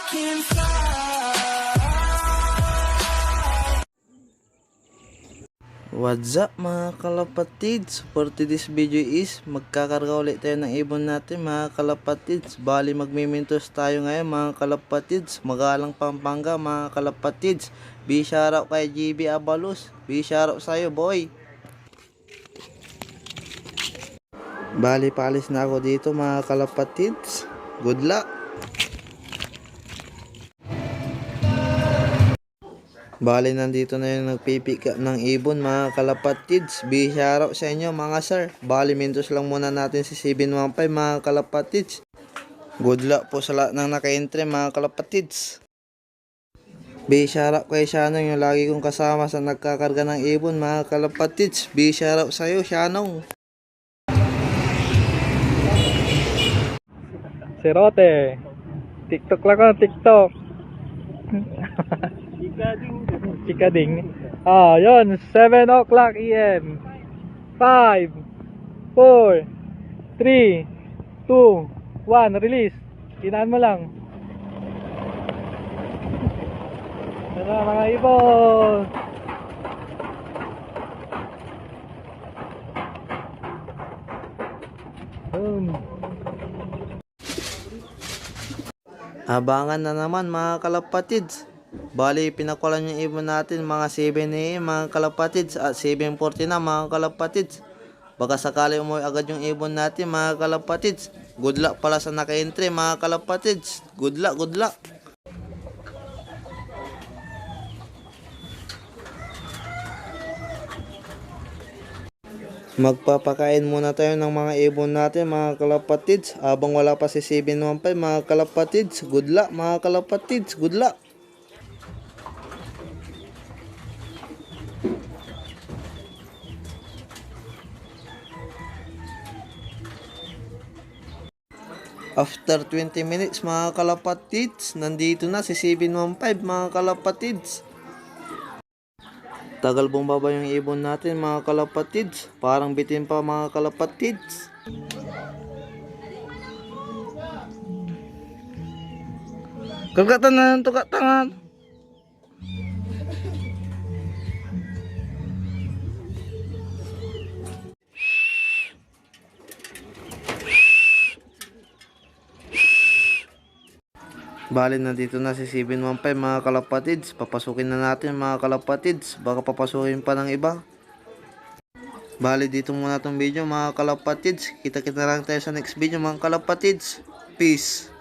can fly. What's up mga kalapatids? For today's video is magkakarga ulit tayo ng ibon natin mga kalapatids. Bali magmimintos tayo ngayon mga kalapatids. Magalang Pampanga mga kalapatids. Be shoutout kay GB Abalos. Be shoutout sa'yo boy. Bali paalis na ako dito mga kalapatids. Good luck. Bali nandito na yung nagpipick up ng ibon mga kalapatids. Be shoutout sa inyo mga sir. Bali mintos lang muna natin si 715 mga kalapatids. Good luck po sa lahat ng naka-entry mga kalapatids. Be shoutout kay Shanong yung lagi kong kasama sa nagkakarga ng ibon mga kalapatids. Be shoutout sa iyo Shanong. Si Rote, TikTok lang ako, TikTok. Chikading. Yun, 7 o'clock AM. 5, 4, 3, 2, 1, release. Kinaan mo lang. Ano mga ibon? Abangan na naman mga kalapatids. Bali pinakulan yung ibon natin mga 7 AM mga kalapatids at 7:40 na mga kalapatids. Baka sakali umuwi agad yung ibon natin mga kalapatids. Good luck pala sa naka-entry mga kalapatids. Good luck, good luck. Magpapakain muna tayo ng mga ibon natin mga kalapatids habang wala pa si 715 mga kalapatids. Good luck mga kalapatids, good luck. After 20 minutes mga kalapatids, nandito na si 715 mga kalapatids. Tagal bumaba yung ibon natin mga kalapatids. Parang bitin pa mga kalapatids. Kagatan na ng tukatangan. Bali nandito na si 715 mga kalapatids. Papasukin na natin mga kalapatids. Baka papasukin pa ng iba. Bali dito muna tong video mga kalapatids. Kita-kita lang tayo sa next video mga kalapatids. Peace.